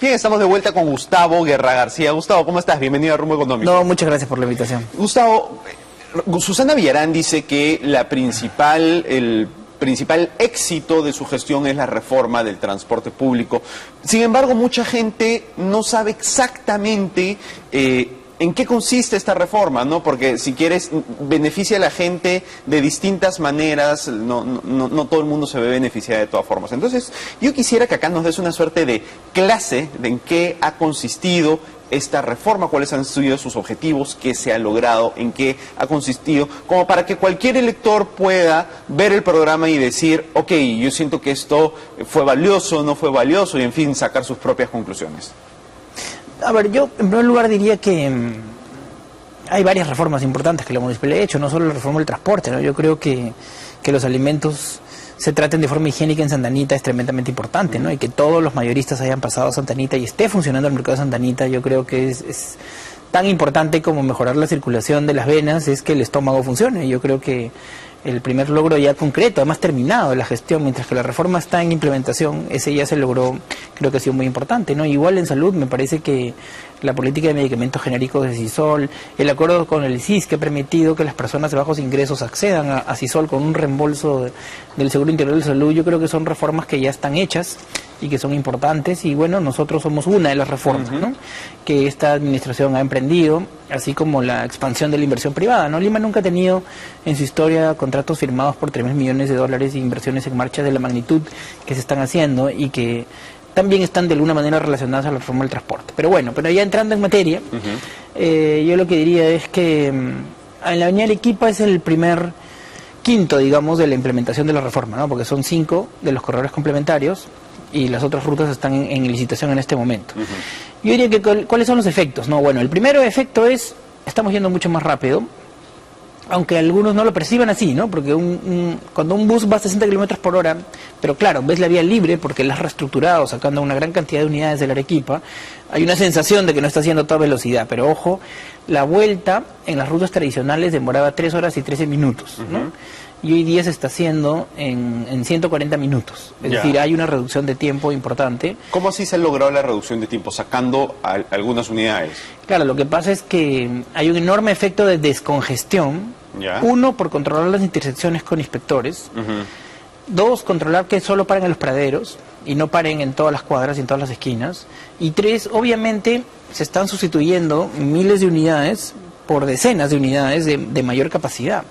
Bien, estamos de vuelta con Gustavo Guerra García. Gustavo, ¿cómo estás? Bienvenido a Rumbo Económico. No, muchas gracias por la invitación. Gustavo, Susana Villarán dice que el principal éxito de su gestión es la reforma del transporte público. Sin embargo, mucha gente no sabe exactamente en qué consiste esta reforma, ¿no? Porque si quieres, beneficia a la gente de distintas maneras, no todo el mundo se ve beneficiado de todas formas. Entonces, yo quisiera que acá nos des una suerte de clase de en qué ha consistido esta reforma, cuáles han sido sus objetivos, qué se ha logrado, en qué ha consistido, como para que cualquier elector pueda ver el programa y decir, ok, yo siento que esto fue valioso, no fue valioso, y en fin, sacar sus propias conclusiones. A ver, yo en primer lugar diría que hay varias reformas importantes que la municipalidad ha hecho, no solo la reforma del transporte, ¿no? Yo creo que los alimentos se traten de forma higiénica en Santa Anita es tremendamente importante, ¿no? Y que todos los mayoristas hayan pasado a Santa Anita y esté funcionando el mercado de Santa Anita, yo creo que es tan importante como mejorar la circulación de las venas, es que el estómago funcione. Yo creo que el primer logro ya concreto, además terminado de la gestión, mientras que la reforma está en implementación, ese ya se logró, creo que ha sido muy importante, ¿no? Igual en salud me parece que la política de medicamentos genéricos de Sisol, el acuerdo con el CIS que ha permitido que las personas de bajos ingresos accedan a Sisol con un reembolso del Seguro Integral de Salud, yo creo que son reformas que ya están hechas y que son importantes, y bueno, nosotros somos una de las reformas, ¿no?, que esta administración ha emprendido, así como la expansión de la inversión privada, ¿no? Lima nunca ha tenido en su historia contratos firmados por $3.000 millones de inversiones en marcha de la magnitud que se están haciendo y que también están de alguna manera relacionadas a la reforma del transporte. Pero bueno, ya entrando en materia, yo lo que diría es que en la avenida Arequipa es el primer quinto, digamos, de la implementación de la reforma, ¿no? Porque son 5 de los corredores complementarios y las otras rutas están en licitación en este momento. Yo diría que ¿cuáles son los efectos? No, bueno, el primer efecto es, estamos yendo mucho más rápido, aunque algunos no lo perciban así, ¿no? Porque cuando un bus va a 60 kilómetros por hora, pero claro, ves la vía libre porque la has reestructurado, sacando una gran cantidad de unidades de la Arequipa, hay una sensación de que no está haciendo toda velocidad, pero ojo, la vuelta en las rutas tradicionales demoraba 3 horas y 13 minutos, ¿no? Y hoy día se está haciendo en 140 minutos. Es decir, hay una reducción de tiempo importante. ¿Cómo así se ha logrado la reducción de tiempo? Sacando algunas unidades. Claro, lo que pasa es que hay un enorme efecto de descongestión. Uno, por controlar las intersecciones con inspectores. Dos, controlar que solo paren en los praderos y no paren en todas las cuadras y en todas las esquinas. Y tres, obviamente se están sustituyendo miles de unidades por decenas de unidades de mayor capacidad.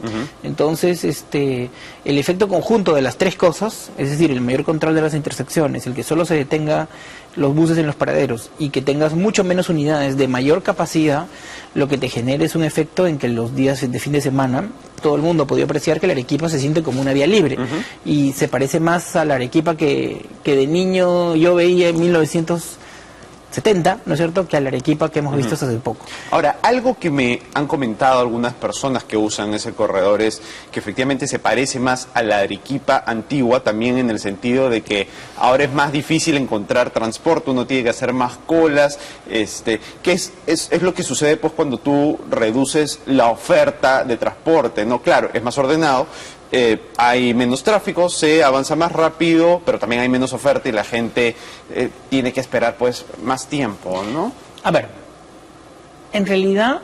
Entonces, el efecto conjunto de las tres cosas, es decir, el mayor control de las intersecciones, el que solo se detenga los buses en los paraderos y que tengas mucho menos unidades de mayor capacidad, lo que te genera es un efecto en que los días de fin de semana todo el mundo podía apreciar que la Arequipa se siente como una vía libre y se parece más a la Arequipa que de niño yo veía en 1970, ¿no es cierto?, que a la Arequipa que hemos visto hace poco. Ahora, algo que me han comentado algunas personas que usan ese corredor es que efectivamente se parece más a la Arequipa antigua, también en el sentido de que ahora es más difícil encontrar transporte, uno tiene que hacer más colas, que es lo que sucede pues cuando tú reduces la oferta de transporte, ¿no? Claro, es más ordenado, hay menos tráfico, se avanza más rápido, pero también hay menos oferta y la gente tiene que esperar pues más tiempo, ¿no? A ver, en realidad,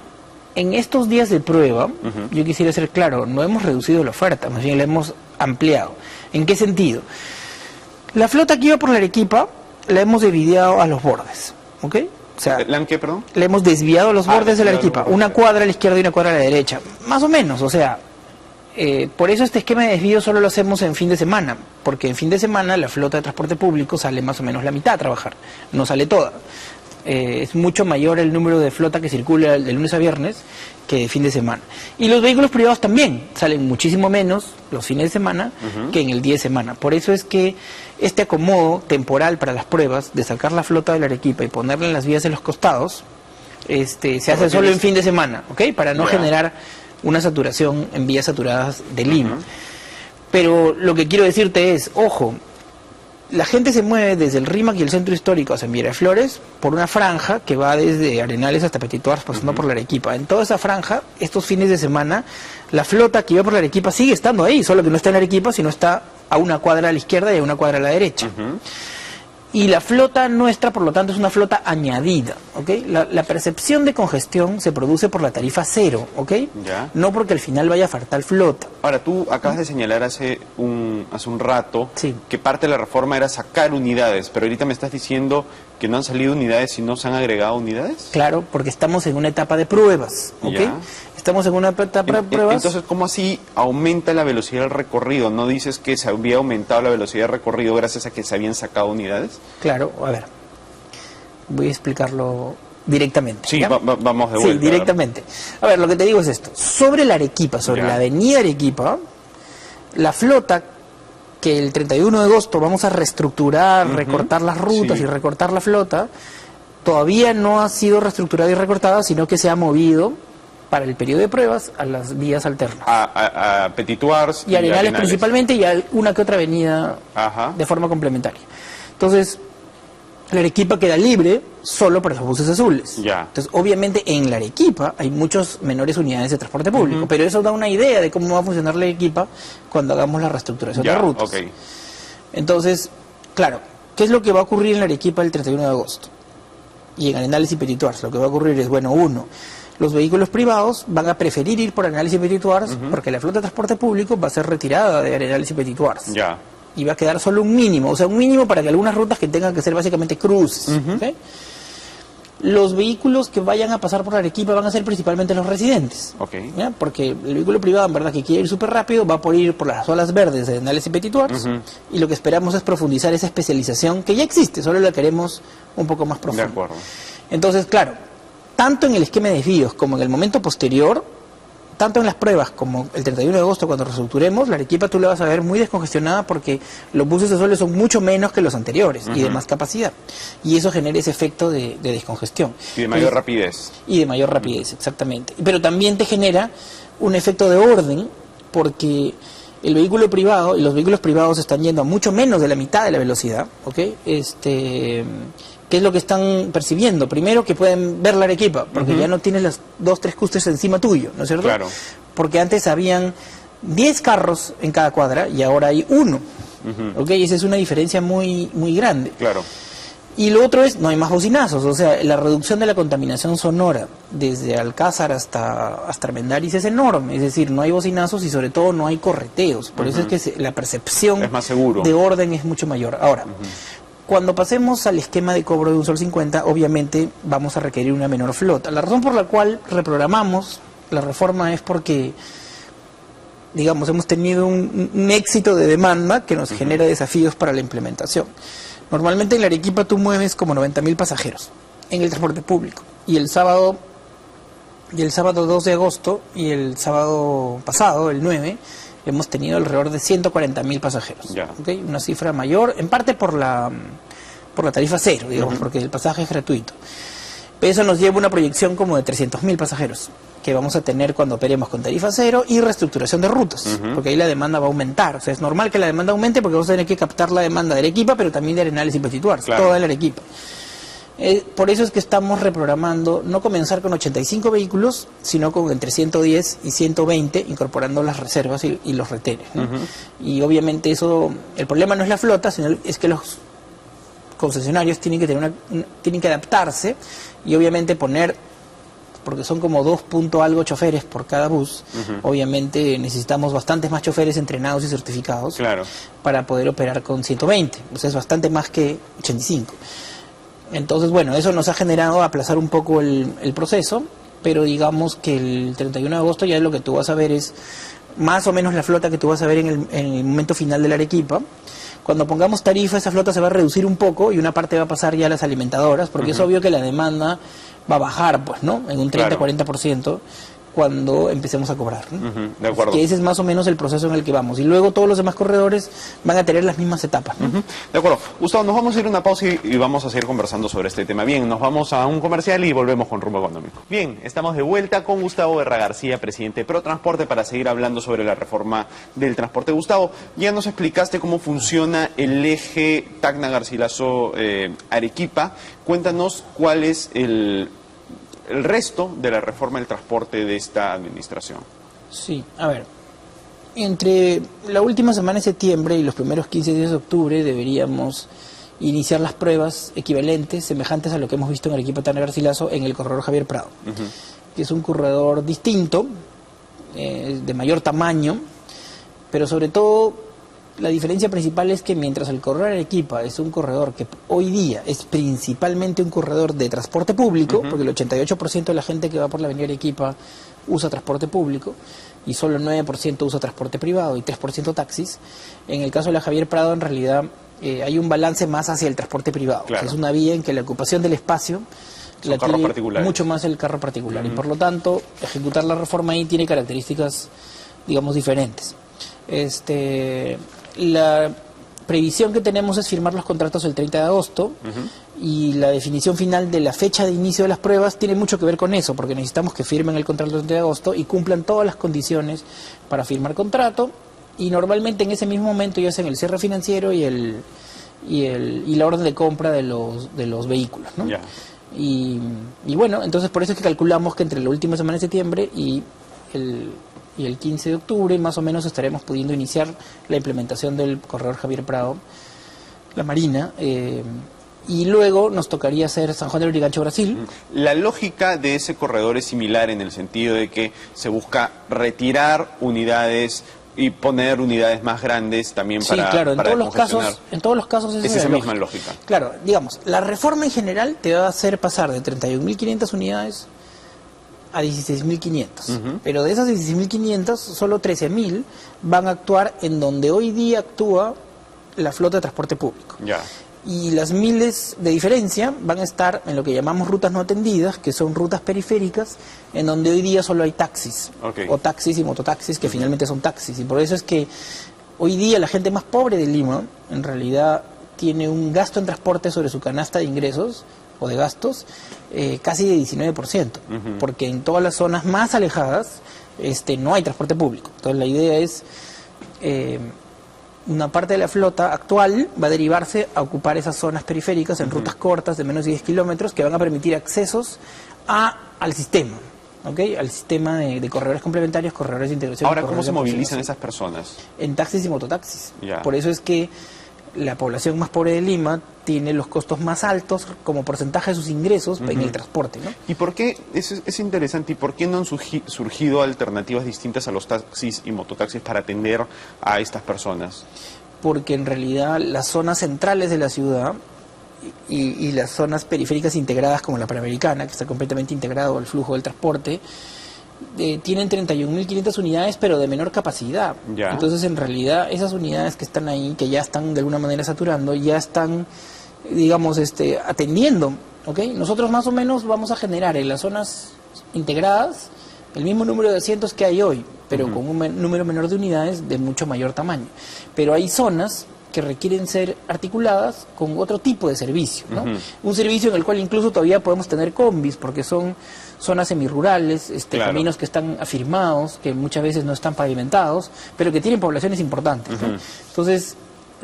en estos días de prueba, yo quisiera ser claro, no hemos reducido la oferta, más bien la hemos ampliado. ¿En qué sentido? La flota que iba por la Arequipa la hemos desviado a los bordes, ¿ok? O sea, ¿La qué, perdón? Le hemos desviado a los bordes de la Arequipa, una cuadra a la izquierda y una cuadra a la derecha, más o menos, o sea. Por eso este esquema de desvío solo lo hacemos en fin de semana, porque en fin de semana la flota de transporte público sale más o menos la mitad a trabajar, no sale toda. Es mucho mayor el número de flota que circula de lunes a viernes que de fin de semana. Y los vehículos privados también salen muchísimo menos los fines de semana que en el día de semana. Por eso es que este acomodo temporal para las pruebas de sacar la flota de la Arequipa y ponerla en las vías de los costados, se hace solo en fin de semana, ¿ok? Para no generar una saturación en vías saturadas de Lima. Pero lo que quiero decirte es, ojo, la gente se mueve desde el RIMAC y el centro histórico hacia Miraflores por una franja que va desde Arenales hasta Petituars, pasando por la Arequipa. En toda esa franja, estos fines de semana, la flota que iba por la Arequipa sigue estando ahí, solo que no está en la Arequipa, sino está a una cuadra a la izquierda y a una cuadra a la derecha. Y la flota nuestra, por lo tanto, es una flota añadida, ¿ok? La percepción de congestión se produce por la tarifa cero, ¿ok? Ya. No porque al final vaya a faltar flota. Ahora, tú acabas de señalar hace un rato Sí. que parte de la reforma era sacar unidades, pero ahorita me estás diciendo que no han salido unidades y no se han agregado unidades. Claro, porque estamos en una etapa de pruebas, ¿ok? Ya. Estamos en una etapa de pruebas. Entonces, ¿cómo así aumenta la velocidad del recorrido? ¿No dices que se había aumentado la velocidad del recorrido gracias a que se habían sacado unidades? Claro, a ver, voy a explicarlo directamente. Sí, ¿ya? vamos de vuelta. Sí, directamente. A ver, lo que te digo es esto. Sobre la Arequipa, sobre Ya. la avenida Arequipa, la flota que el 31 de agosto vamos a reestructurar, recortar las rutas Sí. y recortar la flota, todavía no ha sido reestructurada y recortada, sino que se ha movido para el periodo de pruebas a las vías alternas. A Petituars Y Arenales principalmente, y a una que otra avenida Ajá. de forma complementaria. Entonces, la Arequipa queda libre solo para los buses azules. Ya. Entonces, obviamente, en la Arequipa hay muchas menores unidades de transporte público, pero eso da una idea de cómo va a funcionar la Arequipa cuando hagamos la reestructuración Ya, de rutas. ok. Entonces, claro, ¿qué es lo que va a ocurrir en la Arequipa el 31 de agosto? Y en Arenales y Petituars, lo que va a ocurrir es, bueno, uno, los vehículos privados van a preferir ir por Arenales y Petituars porque la flota de transporte público va a ser retirada de Arenales y Petituars. Ya. Y va a quedar solo un mínimo, o sea, un mínimo para que algunas rutas que tengan que ser básicamente cruces. ¿Ok? Los vehículos que vayan a pasar por Arequipa van a ser principalmente los residentes. Ok. ¿Ya? Porque el vehículo privado, en verdad, que quiere ir súper rápido, va a por ir por las olas verdes de Arenales y Petituars. Y lo que esperamos es profundizar esa especialización que ya existe, solo la queremos un poco más De profunda. acuerdo. Entonces, claro, tanto en el esquema de desvíos como en el momento posterior, tanto en las pruebas como el 31 de agosto cuando reestructuremos, la Arequipa tú la vas a ver muy descongestionada porque los buses azules son mucho menos que los anteriores y de más capacidad. Y eso genera ese efecto de descongestión. Y de mayor Entonces, rapidez. y de mayor rapidez, exactamente. Pero también te genera un efecto de orden porque el vehículo privado y los vehículos privados están yendo a mucho menos de la mitad de la velocidad, ¿ok? ¿Qué es lo que están percibiendo? Primero, que pueden ver la Arequipa, porque ya no tienes las 2, 3 cústeres encima tuyo, ¿no es cierto? Claro. Porque antes habían 10 carros en cada cuadra y ahora hay uno, ¿ok? Y esa es una diferencia muy, muy grande. Claro. Y lo otro es, no hay más bocinazos, o sea, la reducción de la contaminación sonora desde Alcázar hasta Armendáriz es enorme, es decir, no hay bocinazos y sobre todo no hay correteos, por eso es que la percepción Es más seguro. de orden es mucho mayor. Ahora, cuando pasemos al esquema de cobro de un sol 50, obviamente vamos a requerir una menor flota. La razón por la cual reprogramamos la reforma es porque, digamos, hemos tenido un éxito de demanda que nos genera desafíos para la implementación. Normalmente en la Arequipa tú mueves como 90.000 pasajeros en el transporte público. Y el sábado 2 de agosto y el sábado pasado, el 9, hemos tenido alrededor de 140.000 pasajeros. Ya. ¿Ok? Una cifra mayor, en parte por la tarifa cero, digamos, porque el pasaje es gratuito. Pero eso nos lleva una proyección como de 300.000 pasajeros que vamos a tener cuando operemos con tarifa cero y reestructuración de rutas, porque ahí la demanda va a aumentar. O sea, es normal que la demanda aumente porque vamos a tener que captar la demanda de Arequipa, pero también de Arenales y Petituars, Claro. toda la Arequipa. Por eso es que estamos reprogramando, no comenzar con 85 vehículos, sino con entre 110 y 120, incorporando las reservas y los retenes, ¿no? Y obviamente eso, el problema no es la flota, sino es que los concesionarios tienen que tener tienen que adaptarse y obviamente poner, porque son como 2 punto algo choferes por cada bus, obviamente necesitamos bastantes más choferes entrenados y certificados Claro. para poder operar con 120, o sea, es bastante más que 85. Entonces, bueno, eso nos ha generado aplazar un poco el proceso, pero digamos que el 31 de agosto ya lo que tú vas a ver es más o menos la flota que tú vas a ver en el momento final de la Arequipa. Cuando pongamos tarifa, esa flota se va a reducir un poco y una parte va a pasar ya a las alimentadoras, porque es obvio que la demanda va a bajar, pues, ¿no? En un 30-40% cuando empecemos a cobrar, ¿no? De acuerdo. Que ese es más o menos el proceso en el que vamos. Y luego todos los demás corredores van a tener las mismas etapas, ¿no? De acuerdo. Gustavo, nos vamos a ir a una pausa y vamos a seguir conversando sobre este tema. Bien, nos vamos a un comercial y volvemos con Rumbo Económico. Bien, estamos de vuelta con Gustavo Guerra García, presidente de ProTransporte, para seguir hablando sobre la reforma del transporte. Gustavo, ya nos explicaste cómo funciona el eje Tacna-Garcilaso-Arequipa. Cuéntanos cuál es el resto de la reforma del transporte de esta administración. Sí, a ver, entre la última semana de septiembre y los primeros 15 días de octubre deberíamos iniciar las pruebas equivalentes, semejantes a lo que hemos visto en Arequipa, Tacna, Garcilaso, en el corredor Javier Prado, que es un corredor distinto, de mayor tamaño, pero sobre todo la diferencia principal es que mientras el corredor Arequipa es un corredor que hoy día es principalmente un corredor de transporte público, porque el 88% de la gente que va por la avenida Arequipa usa transporte público, y solo el 9% usa transporte privado y 3% taxis. En el caso de la Javier Prado, en realidad, hay un balance más hacia el transporte privado. Claro. O sea, es una vía en que la ocupación del espacio la tiene mucho más el carro particular, y por lo tanto, ejecutar la reforma ahí tiene características, digamos, diferentes. La previsión que tenemos es firmar los contratos el 30 de agosto y la definición final de la fecha de inicio de las pruebas tiene mucho que ver con eso, porque necesitamos que firmen el contrato el 30 de agosto y cumplan todas las condiciones para firmar contrato, y normalmente en ese mismo momento ya hacen el cierre financiero y la orden de compra de los vehículos, ¿no? Yeah. Y bueno, entonces por eso es que calculamos que entre la última semana de septiembre y el 15 de octubre más o menos estaremos pudiendo iniciar la implementación del corredor Javier Prado, la Marina, y luego nos tocaría hacer San Juan del Lurigancho, Brasil. La lógica de ese corredor es similar en el sentido de que se busca retirar unidades y poner unidades más grandes también para... Sí, claro, para en todos los casos es esa misma lógica. Claro, digamos, la reforma en general te va a hacer pasar de 31.500 unidades a 16.500, pero de esas 16.500 solo 13.000 van a actuar en donde hoy día actúa la flota de transporte público. Ya. Y las miles de diferencia van a estar en lo que llamamos rutas no atendidas, que son rutas periféricas, en donde hoy día solo hay taxis, o taxis y mototaxis, que finalmente son taxis. Y por eso es que hoy día la gente más pobre de Lima, en realidad, tiene un gasto en transporte sobre su canasta de ingresos o de gastos casi de 19%, porque en todas las zonas más alejadas no hay transporte público. Entonces la idea es... una parte de la flota actual va a derivarse a ocupar esas zonas periféricas en rutas cortas de menos de 10 kilómetros que van a permitir accesos al sistema, al sistema de corredores complementarios, corredores de integración. Ahora, ¿cómo se movilizan esas personas? En taxis y mototaxis. Por eso es que la población más pobre de Lima tiene los costos más altos como porcentaje de sus ingresos en el transporte, ¿no? ¿Y por qué, es interesante, y por qué no han surgido alternativas distintas a los taxis y mototaxis para atender a estas personas? Porque en realidad las zonas centrales de la ciudad y las zonas periféricas integradas como la Panamericana, que está completamente integrado al flujo del transporte, tienen 31.500 unidades, pero de menor capacidad. Ya. Entonces, en realidad, esas unidades que están ahí, que ya están de alguna manera saturando, ya están, digamos, atendiendo. Nosotros más o menos vamos a generar en las zonas integradas el mismo número de asientos que hay hoy, pero con un número menor de unidades de mucho mayor tamaño. Pero hay zonas que requieren ser articuladas con otro tipo de servicio, ¿no? Un servicio en el cual incluso todavía podemos tener combis, porque son zonas semirurales, caminos que están afirmados, que muchas veces no están pavimentados, pero que tienen poblaciones importantes, ¿no? Entonces,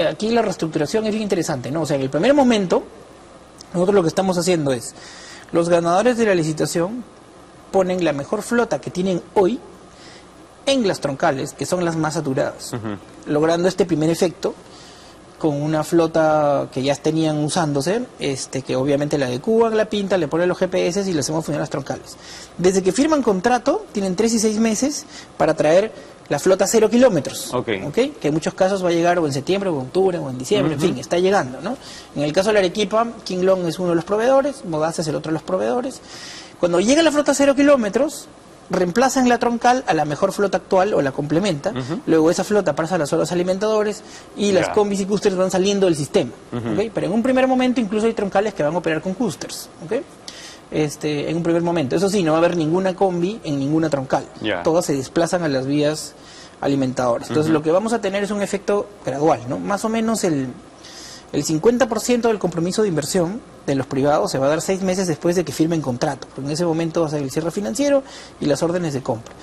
aquí la reestructuración es bien interesante, ¿no? O sea, en el primer momento, nosotros lo que estamos haciendo es, los ganadores de la licitación ponen la mejor flota que tienen hoy en las troncales, que son las más saturadas, logrando este primer efecto con una flota que ya tenían usándose, que obviamente la adecuan, la pintan, le ponen los GPS y le hacemos funcionar las troncales. Desde que firman contrato, tienen 3 y 6 meses para traer la flota 0 kilómetros, que en muchos casos va a llegar o en septiembre, o en octubre, o en diciembre, en fin, está llegando, ¿no? En el caso de la Arequipa, King Long es uno de los proveedores, Modasa es el otro de los proveedores. Cuando llega la flota 0 kilómetros, reemplazan la troncal a la mejor flota actual o la complementa, luego esa flota pasa a las zonas alimentadores y las combis y cústers van saliendo del sistema, pero en un primer momento incluso hay troncales que van a operar con cústers, en un primer momento. Eso sí, no va a haber ninguna combi en ninguna troncal, todas se desplazan a las vías alimentadoras. Entonces lo que vamos a tener es un efecto gradual, ¿no? Más o menos el 50% del compromiso de inversión de los privados se va a dar 6 meses después de que firmen contrato, porque en ese momento va a ser el cierre financiero y las órdenes de compra.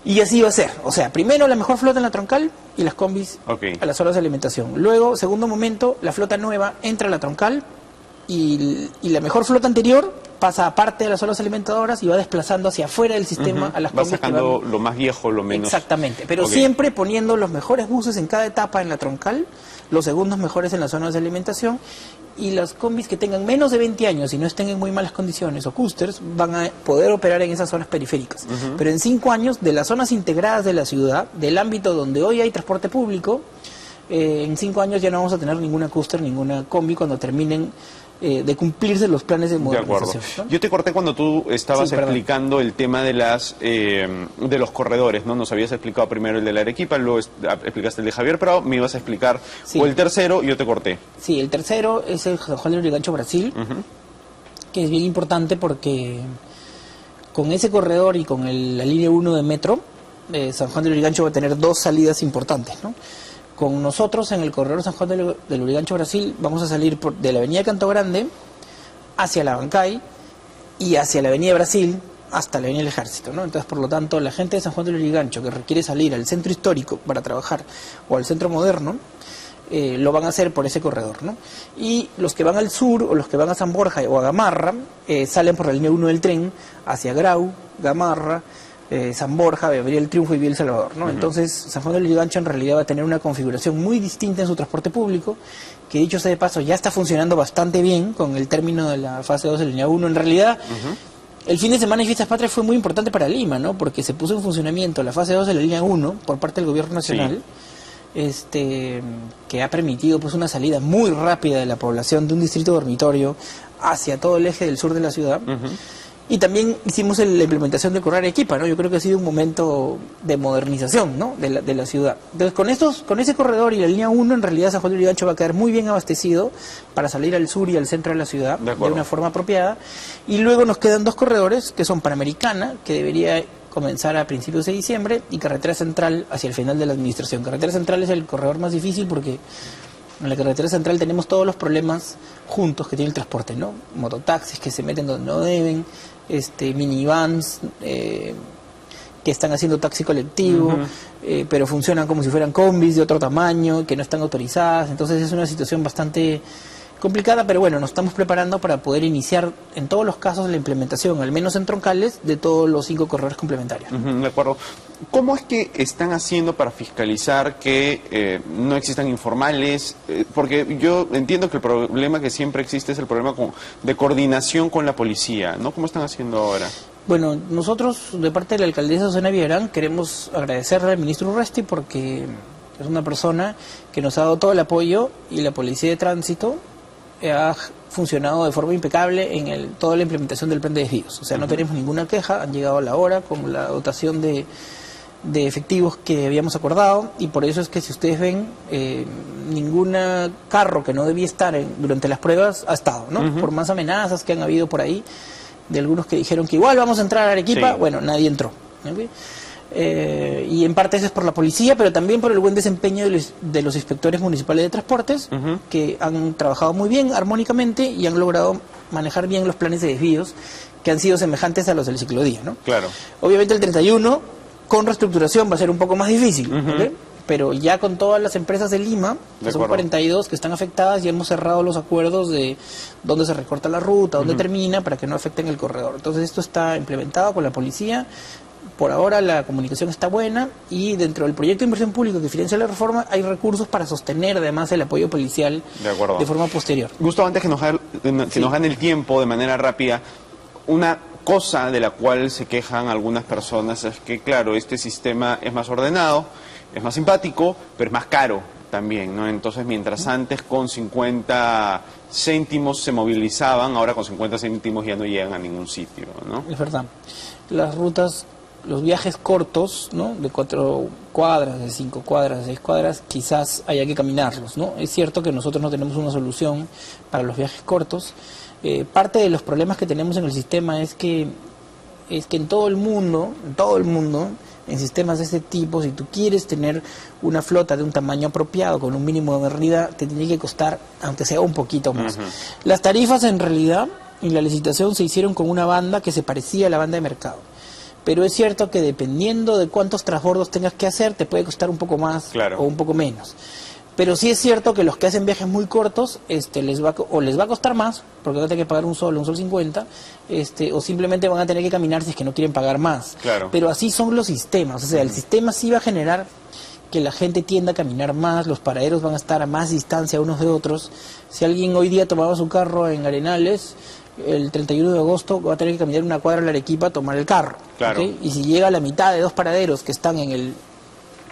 Y así va a ser, o sea, primero la mejor flota en la troncal y las combis a las horas de alimentación. Luego, segundo momento, la flota nueva entra a la troncal y la mejor flota anterior pasa aparte de las zonas alimentadoras y va desplazando hacia afuera del sistema a las Va combis que sacando van... lo más viejo, lo menos... Exactamente, pero Ok. siempre poniendo los mejores buses en cada etapa en la troncal, los segundos mejores en las zonas de alimentación, y las combis que tengan menos de 20 años y no estén en muy malas condiciones, o cústers, van a poder operar en esas zonas periféricas. Pero en 5 años, de las zonas integradas de la ciudad, del ámbito donde hoy hay transporte público, en 5 años ya no vamos a tener ninguna cúster, ninguna combi cuando terminen de cumplirse los planes de De acuerdo. modernización, ¿no? Yo te corté cuando tú estabas Sí, perdón. explicando el tema de de los corredores, ¿no? Nos habías explicado primero el de la Arequipa, luego explicaste el de Javier Prado, me ibas a explicar Sí. o el tercero y yo te corté. Sí, el tercero es el San Juan de Lurigancho, Brasil, que es bien importante porque con ese corredor y con la línea 1 de metro, San Juan de Lurigancho va a tener 2 salidas importantes, ¿no? Con nosotros en el corredor San Juan de Lurigancho, Brasil, vamos a salir de la avenida Canto Grande hacia la Bancay y hacia la avenida Brasil hasta la avenida del Ejército, ¿no? Entonces, por lo tanto, la gente de San Juan de Lurigancho que requiere salir al centro histórico para trabajar o al centro moderno, lo van a hacer por ese corredor, ¿no? Y los que van al sur o los que van a San Borja o a Gamarra salen por la línea 1 del tren hacia Grau, Gamarra, San Borja, Villa el Triunfo y Villa El Salvador, ¿no? Entonces, San Juan de Lurigancho en realidad va a tener una configuración muy distinta en su transporte público, que dicho sea de paso ya está funcionando bastante bien con el término de la fase 2 de la línea 1. En realidad, el fin de semana y Fiestas Patrias fue muy importante para Lima, ¿no? Porque se puso en funcionamiento la fase 2 de la línea 1 por parte del gobierno nacional. Que ha permitido pues una salida muy rápida de la población de un distrito dormitorio hacia todo el eje del sur de la ciudad. Y también hicimos la implementación del corredor Arequipa, ¿no? Yo creo que ha sido un momento de modernización, ¿no? de la ciudad. Entonces, con ese corredor y la línea 1, en realidad San Juan de Lurigancho va a quedar muy bien abastecido para salir al sur y al centro de la ciudad de una forma apropiada. Y luego nos quedan 2 corredores, que son Panamericana, que debería comenzar a principios de diciembre, y Carretera Central hacia el final de la administración. Carretera Central es el corredor más difícil porque en la Carretera Central tenemos todos los problemas juntos que tiene el transporte, ¿no? Mototaxis que se meten donde no deben, minivans que están haciendo taxi colectivo, pero funcionan como si fueran combis de otro tamaño, que no están autorizadas. Entonces es una situación bastante complicada, pero bueno, nos estamos preparando para poder iniciar en todos los casos la implementación, al menos en troncales, de todos los 5 corredores complementarios. De acuerdo. ¿Cómo es que están haciendo para fiscalizar que no existan informales? Porque yo entiendo que el problema que siempre existe es el problema de coordinación con la policía, ¿no? ¿Cómo están haciendo ahora? Bueno, nosotros de parte de la alcaldesa Susana Villarán queremos agradecerle al ministro Urresti porque es una persona que nos ha dado todo el apoyo, y la policía de tránsito ha funcionado de forma impecable en toda la implementación del plan de desvíos. O sea, no tenemos ninguna queja, han llegado a la hora con la dotación de efectivos que habíamos acordado, y por eso es que si ustedes ven, ningún carro que no debía estar durante las pruebas ha estado, ¿no? Por más amenazas que han habido por ahí, de algunos que dijeron que igual vamos a entrar a Arequipa, bueno, nadie entró, ¿okay? Y en parte eso es por la policía, pero también por el buen desempeño de los inspectores municipales de transportes, que han trabajado muy bien, armónicamente, y han logrado manejar bien los planes de desvíos, que han sido semejantes a los del ciclodía, ¿no? Claro. Obviamente el 31, con reestructuración, va a ser un poco más difícil, ¿okay? Pero ya con todas las empresas de Lima, que son 42 que están afectadas, ya hemos cerrado los acuerdos de dónde se recorta la ruta, dónde termina, para que no afecten el corredor. Entonces esto está implementado con la policía. Por ahora la comunicación está buena, y dentro del proyecto de inversión pública que financia la reforma hay recursos para sostener además el apoyo policial de forma posterior. Gustavo, antes que nos gane el tiempo de manera rápida, una cosa de la cual se quejan algunas personas es que, claro, este sistema es más ordenado, es más simpático, pero es más caro también, ¿no? Entonces, mientras antes con 50 céntimos se movilizaban, ahora con 50 céntimos ya no llegan a ningún sitio, ¿no? Es verdad. Las rutas, los viajes cortos, ¿no? De 4 cuadras, de 5 cuadras, de 6 cuadras, quizás haya que caminarlos, ¿no? Es cierto que nosotros no tenemos una solución para los viajes cortos. Parte de los problemas que tenemos en el sistema es que en todo el mundo, en sistemas de este tipo, si tú quieres tener una flota de un tamaño apropiado, con un mínimo de modernidad, te tiene que costar, aunque sea un poquito más. Las tarifas, en realidad, en la licitación se hicieron con una banda que se parecía a la banda de mercado. Pero es cierto que dependiendo de cuántos transbordos tengas que hacer, te puede costar un poco más o un poco menos. Pero sí es cierto que los que hacen viajes muy cortos, les va a costar más, porque van a tener que pagar un sol 50, o simplemente van a tener que caminar si es que no quieren pagar más. Claro. Pero así son los sistemas, o sea, el sistema sí va a generar que la gente tienda a caminar más, los paraderos van a estar a más distancia unos de otros. Si alguien hoy día tomaba su carro en Arenales, el 31 de agosto va a tener que caminar una cuadra a la Arequipa a tomar el carro. Claro. ¿Okay? Y si llega a la mitad de 2 paraderos que están en el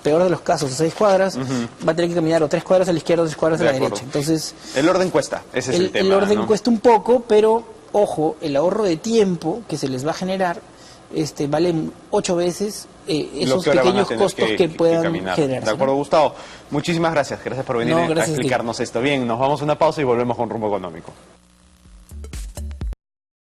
peor de los casos, a 6 cuadras, va a tener que caminar o 3 cuadras a la izquierda o 3 cuadras a la derecha. Entonces, el orden cuesta, ese es el tema. El orden ¿no? cuesta un poco, pero ojo, el ahorro de tiempo que se les va a generar vale 8 veces esos pequeños costos que puedan generar. De acuerdo, Gustavo. Muchísimas gracias. Gracias por venir a explicarnos esto. Bien, nos vamos a una pausa y volvemos con Rumbo Económico.